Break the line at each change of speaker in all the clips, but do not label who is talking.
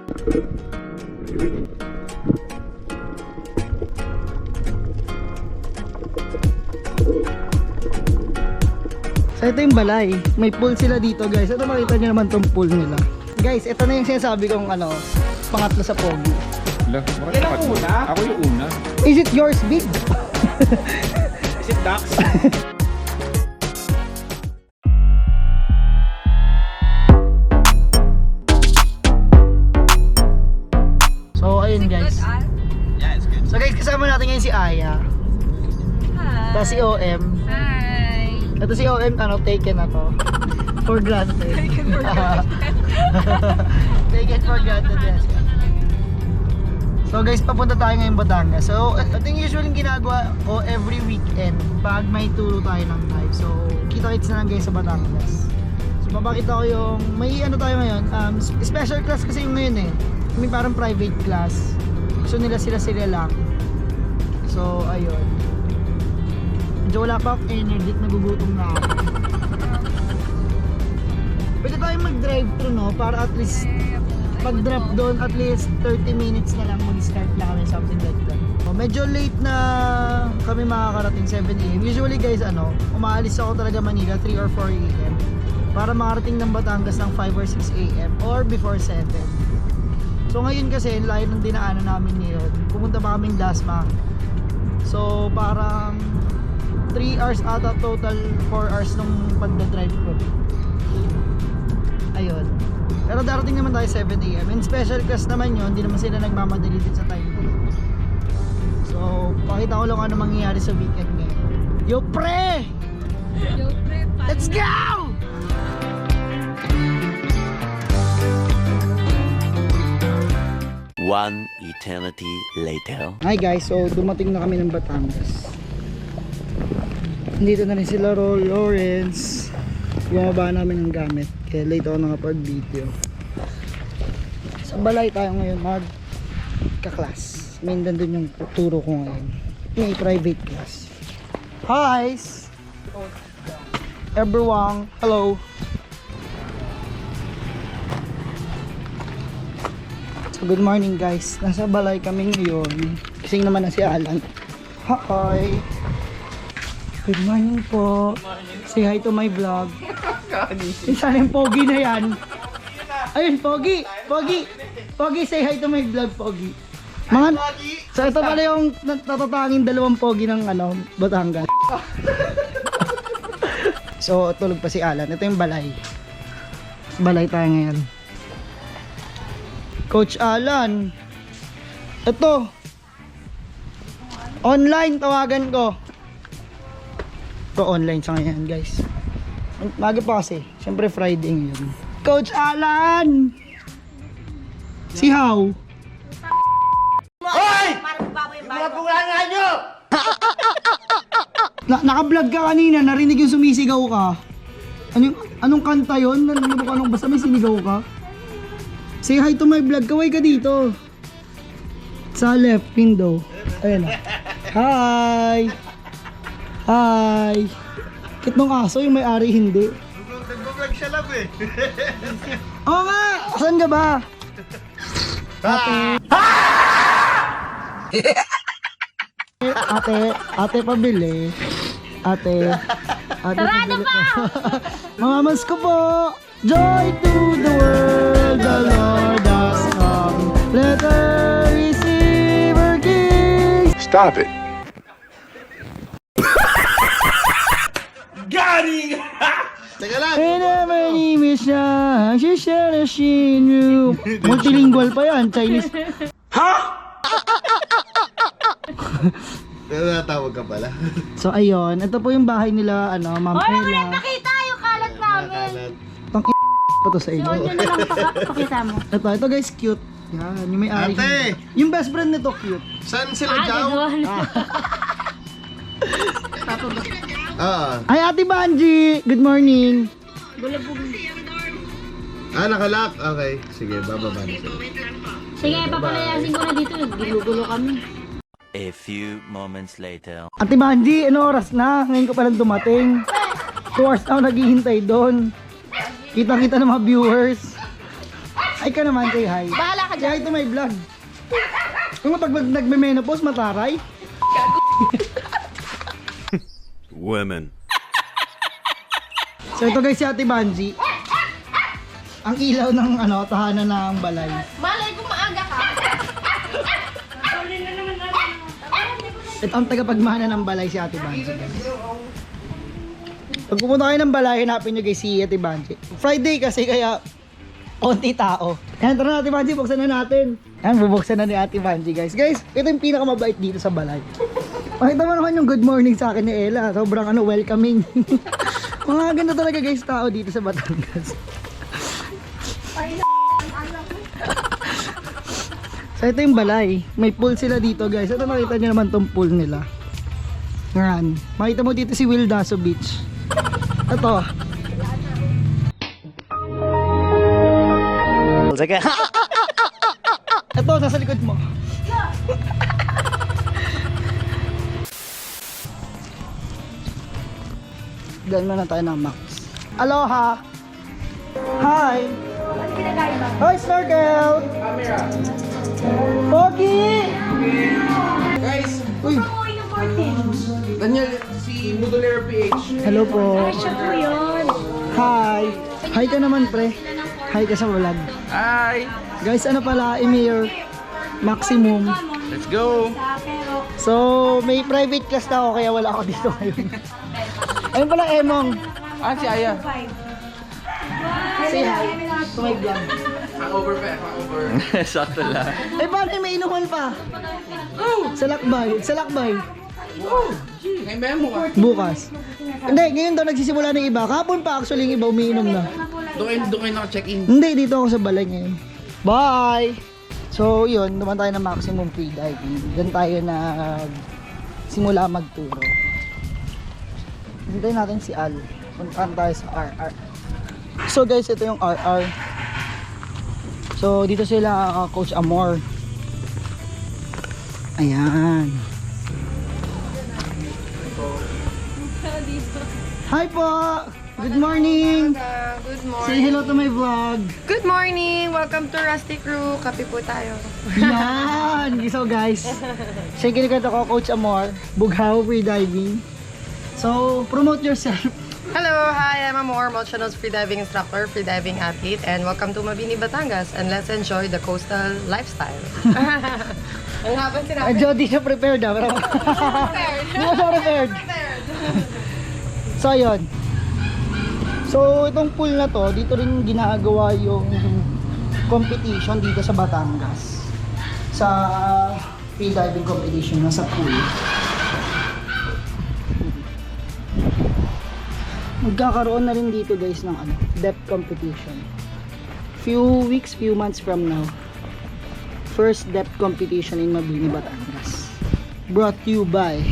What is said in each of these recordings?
So ito yung balay. May pool sila dito guys. Ito makita nyo naman tong pool nila. Guys, ito na yung sinasabi kong pangatlo sa pogi.
Yan ang una? Ako yung una.
Is it yours, big?
Is it ducks?
So ayun guys.
Yeah, it's good.
So guys, kasama natin ngayon si Aya.
Hi.
Tapos si OM.
Hi.
Ito si OM, taken na to. For granted.
Taken for granted.
Taken for granted, yes. So guys, papunta tayo ngayon Batangas. So, ito yung usually ginagawa ko every weekend pag may turo tayo ng live. So, kita-kits na lang guys sa Batangas. So, papakita ko yung, may tayo ngayon, special class kasi yung ngayon eh. May parang private class. Gusto nila sila lang. So, ayun. Medyo wala pa akong energy at nagugutom na ako. Pwede tayong mag-drive-thru no? Para at least pag-drop doon at least 30 minutes na lang mag-start na kami, something like that. So, medyo late na kami makakarating, 7 AM. Usually guys, umaalis ako talaga Manila 3 or 4 AM para makarating ng Batangas ng 5 or 6 AM or before 7. So ngayon kasi, layo ng dinaanan namin ngayon. Pumunta pa kaming Dasma. So parang 3 hours ata total, 4 hours nung pagdadrive ko. Ayun. Pero darating naman tayo 7 AM. And special class naman yun, hindi naman sila nagmamadali din sa time ko. So, pakita ko lang ano mangyayari sa weekend ngayon. Yo pre!
Yo, pre,
Let's go!
One eternity later.
Hi guys, so dumating na kami ng Batangas. Nandito na rin sila Lawrence. Bumaba namin ng gamit. Kaya late ako nakapag-video. Sa balay tayo ngayon magka-class. Nandun yung turo ko ngayon. May private class. Hi! Everyone, hello! So good morning guys. Nasa balay kami ngayon. Kasing naman na si Alan. Hi! Good morning po. Say hi to my vlog. Sana yung Pogi na yan. Ayun, Pogi! Pogi! Pogi, say hi to my vlog, Pogi. Mga, so ito pala yung natatanging dalawang Pogi ng Batangas. So tulog pa si Alan. Ito yung balay. Balay tayo ngayon. Coach Alan. Ito. Online tawagan ko. Ito online sa ngayon guys. Maga pa kasi. Siyempre Friday ngayon. Coach Alan! Si How?
Hoy! Mga bunga nyo!
Naka-vlog ka kanina, narinig yung sumisigaw ka. Anong kanta yun? Anong basta may sinigaw ka? Say hi to my vlog, kaway ka dito. Sa left window. Ayan na. Hi! Hi! Kit nung aso, yung may-ari hindi.
Nag-vlog siya lang eh.
Oo nga! Saan ka ba? Ate pabili. Ate
Sarado
pabili. Mamamas ko po. Joy to the world, the Lord has come. Let her receive her King.
Stop it.
Galing! Teka lang!
Whenever he wish she shall she knew. Multilingual pa yan, Chinese.
Pero natawag ka pala.
So ayun, ito po yung bahay nila, Ma'am
Wala mo
Ella.
lang nakita yung kalat namin.
Tang pa to sa inyo.
Yun na lang pakita mo.
Ito guys, cute. Yan, yung may-ari.
Ate!
Yung best friend nito, cute.
Saan sila Jaw?
Ay, Ate Banji! Good morning!
Bulabog.
Nakalak? Okay. Sige, bababa na sila.
Sige, papalayasin ko na dito. Ginugulo kami.
A few moments later.
Ate Banji, ano oras na? Ngayon ko palang dumating. 2 hours na ako naghihintay doon. Kita-kita ng mga viewers. Hi ka naman, say hi.
Bahala ka
Say hi to my vlog. Kung pag nagme-menopause, mataray.
Women.
So ito guys si Ate Banji. Ang ilaw ng tahanan ng balay.
Malay kung maaga ka.
Ito ang tagapagmana ng balay si Ate Banji guys. Pag pumunta kayo ng balay, hanapin nyo guys si Ate Banji. Friday kasi kaya konti tao. Yan, tara na Ate Banji, buksan na natin. Yan, bubuksan na ni Ate Banji guys. Guys, ito yung pinakamabait dito sa balay. Pakita mo naman yung good morning sa akin ni Ella. Sobrang welcoming. Mga ganda talaga guys tao dito sa Batangas. So ito yung balay. May pool sila dito guys. Ito nakita nyo naman tong pool nila. Yan. Makita mo dito si Wildaso Beach. Ito. Ito, nasa likod mo. Dahil na tayo ng Max. Aloha! Hi! Hi, snorkel! Pogi!
Guys,
Uy!
Daniel, si Budolero PH.
Hello po!
Siya po yun.
Hi! Hi ka naman pre. Hi ka sa vlog.
Hi!
Guys, ano pala, Emir Maximum.
Let's go!
So, may private class na ako kaya wala ako dito ngayon. Ayun pala, Emong.
Si Aya.
Say hi to my vlog.
Hangover pa, hangover. Sakto lang.
Eh, paano yung may inuman pa? Sa lakbay. Sa lakbay.
Ngayon mo ka.
Bukas. Hindi, ngayon daw nagsisimula ng iba. Kahapon pa actually yung iba umiinom na.
Doon kayo naka-check-in.
Hindi, dito ako sa balay ngayon. Bye! So, yun. Naman tayo ng maximum free diving. Diyan tayo na simula magturo. Hintayin natin si Al. Puntahan tayo sa RR. So guys, ito yung RR. So, dito sila Coach Amor. Ayan. Hi po! Good morning!
Good morning.
Say hello to my vlog.
Good morning! Welcome to Rusty Crew. Kape po tayo.
Yan! So guys, siya yung kinikita ko, Coach Amor, Bughaw Freediving. So, promote yourself.
Hello! Hi! I'm Amor, Motionals freediving instructor, freediving athlete, and welcome to Mabini, Batangas. And let's enjoy the coastal lifestyle. Ang haba sinabi.
Medyo di siya prepared ah. Pero... Di ba siya prepared? So, ayun. So, itong pool na to, dito rin ginagawa yung competition dito sa Batangas. Sa freediving competition na sa pool. Magkakaroon na rin dito guys ng depth competition. Few months from now. First depth competition in Mabini, Batangas. Brought to you by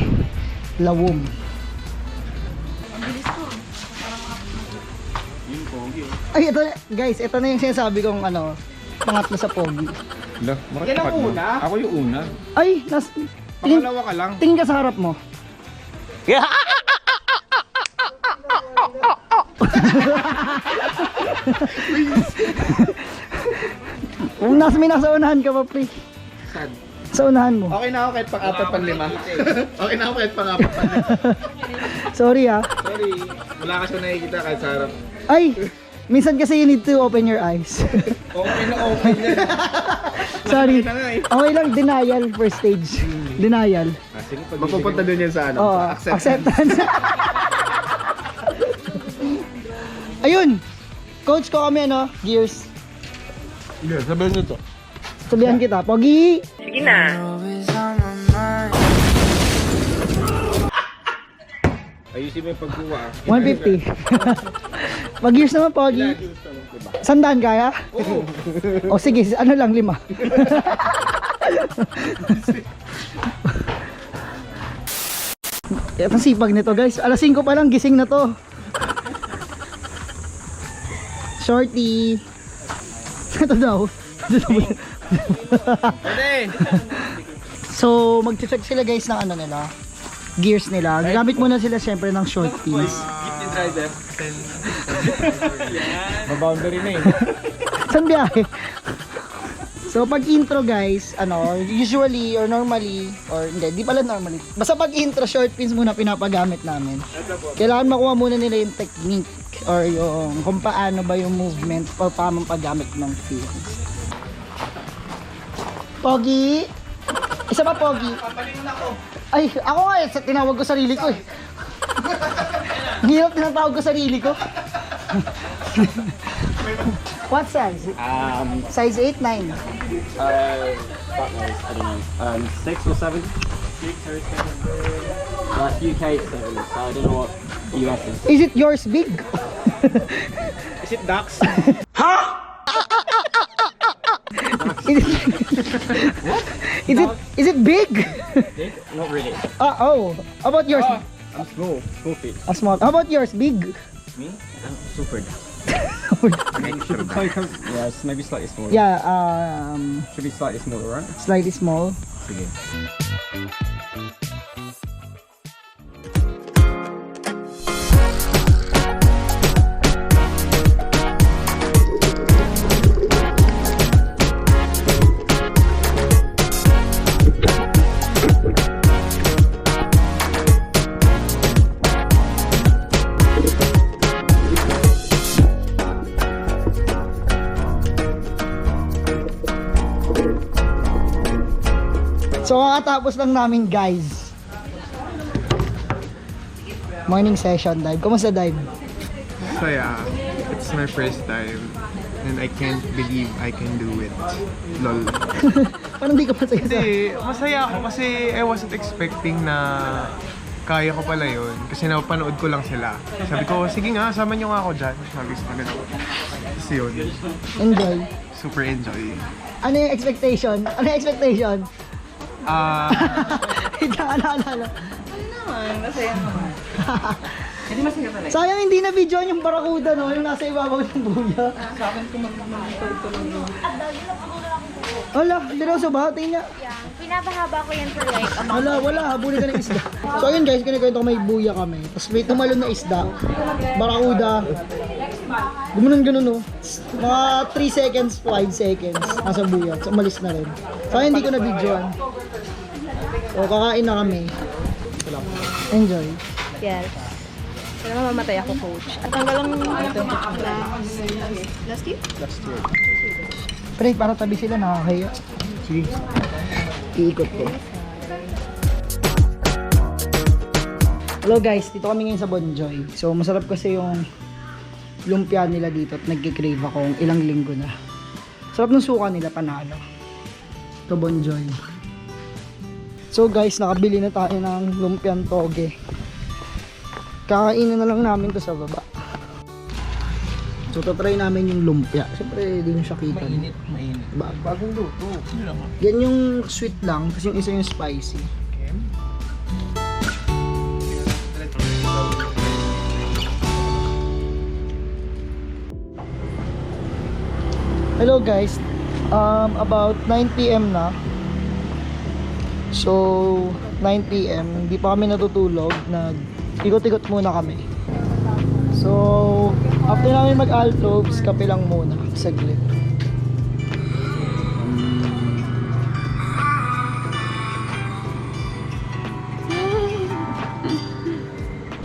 Lawom. Ay, ito guys, ito na yung sinasabi kong pangatlo sa pogi.
Yan ang una? Ako yung una.
Ay,
Pangalawa ka lang.
tingin ka sa harap mo. Kung may nasa unahan ka pa, pre.
Sad.
Sa unahan mo.
Okay na ako kahit pang-apat pang-lima. Okay na ako kahit pang-apat pang-lima.
Sorry ah.
Sorry, wala ka siya nakikita kahit sa harap.
Ay, minsan kasi you need to open your eyes.
Okay na open yan.
Sorry.
Nakita nga eh.
Okay lang, denial first stage. Denial.
Sige, mapupunta dun yan sa
Oo,
sa
acceptance. Ayun. Coach ko kami gears.
Yeah, sabihin nyo to.
Sabihan kita, Pogi.
Sige na.
Ayusin mo yung pagkuha.
150. Mag-gears naman, Pogi. Sandaan kaya?
Oo.
O sige, ano lang, 5. Ito sipag nito guys. Alas 5 pa lang, gising na to. Shorty. Ito daw.
Pwede!
So, mag-check sila guys ng nila. Gears nila. Gagamit muna sila syempre ng short pins.
Jeepney driver. Maboundary na eh.
Saan biyahe? So pag intro guys, usually or normally, or hindi, di pala normally. Basta pag intro, short pins muna pinapagamit namin. Kailangan makuha muna nila yung technique or yung kung paano ba yung movement or paano paggamit ng pins. Pogi! Isa pa Pogi? Ay, ako nga eh, tinawag ko sarili ko eh. Hirap tinatawag ko sarili ko. What size? Size 8, 9.
I don't know. 6 or 7? 6 or 7. UK 7, so I don't know what US is.
Is it yours big?
Is it ducks?
Is it big?
Not really.
Oh. How about yours?
I'm small. Small feet.
Small. How about yours? Big?
Me? I'm super duck. Yes, maybe slightly smaller.
Yeah,
Should be slightly smaller, right?
slightly small.
Sige.
So kakatapos lang namin guys. Morning session dive. Kumusta dive?
So yeah, it's my first time and I can't believe I can do it. Lol.
Parang di ka masaya sa...
Hindi, masaya ako kasi I wasn't expecting na kaya ko pala yun. Kasi napanood ko lang sila. Sabi ko, sige nga, sama nyo nga ako dyan. Sabi ko, tapos yun,
Enjoy.
super enjoy.
Ano yung expectation? Ano yung expectation? Hindi ka naalala. Sayang hindi na videoan yung barakuda no, yung nasa ibabaw ng buya. Sa akin kung magmamito lang. Hala, diroso ba? Tingnan niya.
Pinapahaba ko yan for like a month.
Wala, habulin ka ng isda. So ayun guys, kinikwento ko may buya kami. Tapos may tumalon na isda. Barakuda. Gumunan ganun no. Mga 3 seconds, 5 seconds. Nasa buya. So umalis na rin. So hindi ko na videoan. So kakain na kami. Enjoy.
Yes. Kaya mamamatay ako, coach. At hanggang last year?
Pre, para tabi sila, nakakaya.
Sige.
Iikot ko. Hello guys, dito kami ngayon sa Bonjoy. So masarap kasi yung lumpia nila dito at nagkikrave ako ilang linggo na. Sarap ng suka nila, panalo. Ito Bonjoy. So guys, nakabili na tayo ng lumpiang toge. Kakainin na lang namin to sa baba. So tatry namin yung lumpia. Siyempre hindi nyo siya kita. Mainit. Bagong luto. Yan yung sweet lang, kasi yung isa yung spicy. Hello guys, about 9 PM na. So 9 PM, hindi pa kami natutulog, ikot-ikot muna kami. So after namin mag-altrobes, kape lang muna, saglit.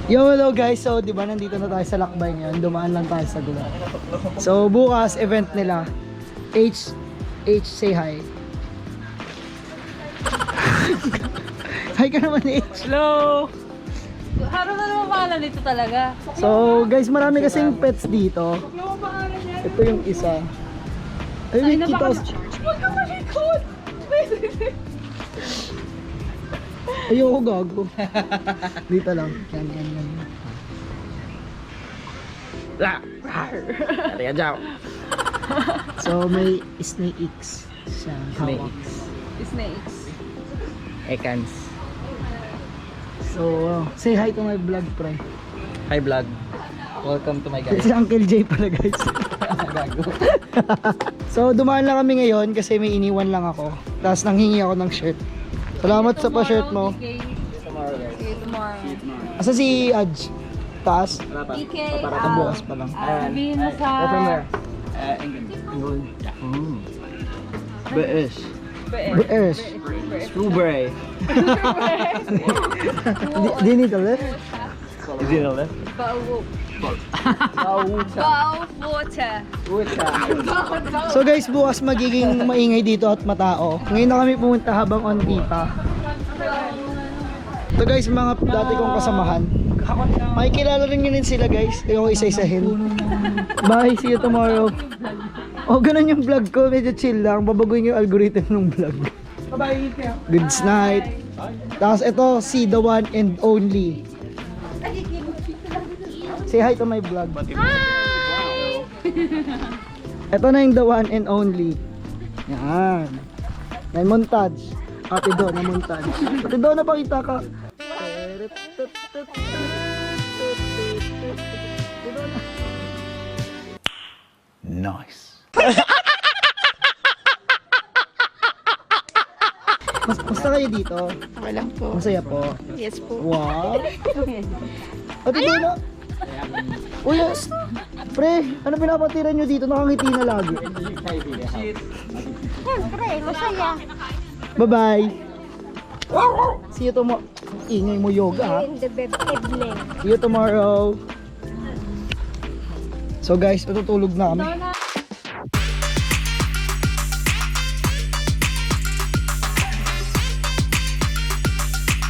Yo, hello guys. So, di ba nandito na tayo sa Lakbay ngayon. Dumaan lang tayo sa gulo. So, bukas event nila. H, say hi. Hi ka naman, H.
Hello! Harap na naman pangalan dito talaga.
So, guys, marami kasing pets dito. Ito yung isa. Ay, wait, kita.
Huwag ka malikot!
Ayoko gago. Dito lang. Yan. So, may snakes siya.
Snakes.
Ekans.
So, say hi to my vlog, pre.
Hi vlog. Welcome to my
Si Uncle Jay pala, guys. So, dumaan lang kami ngayon kasi may iniwan lang ako. Tapos nanghingi ako ng shirt. Salamat sa pa-shirt mo.
See you tomorrow.
Asa si Adj? Taas?
DK,
Bukas pa lang.
sabihin mo sa...
England.
British.
British.
Strawberry.
Do you need a lift?
Is it a lift?
So guys, bukas magiging maingay dito at matao. Ngayon na kami pumunta habang on pa. Ito guys, mga dati kong kasamahan. Makikilala rin nyo din sila guys. Ayoko isa-isahin. Bye, see you tomorrow. Oh, ganun yung vlog ko. Medyo chill lang. Babaguhin yung algorithm ng vlog. Bye-bye. Good night. Tapos ito, see the one and only. Say hi to my vlog. Hi! Ito na yung the one and only. Yan. May montage. Ate Do, na montage. Ate Do, napakita ka.
Nice.
Basta kayo dito?
Okay lang po.
Masaya po.
Yes po.
Wow. Ate Do na. Uy, pre, ano pinapatira nyo dito? Nakangiti na lagi.
Siyempre, masaya.
Bye-bye. See you tomorrow. Ingay mo yoga ha.
In the bed, evening.
See you tomorrow. So guys, matutulog na kami.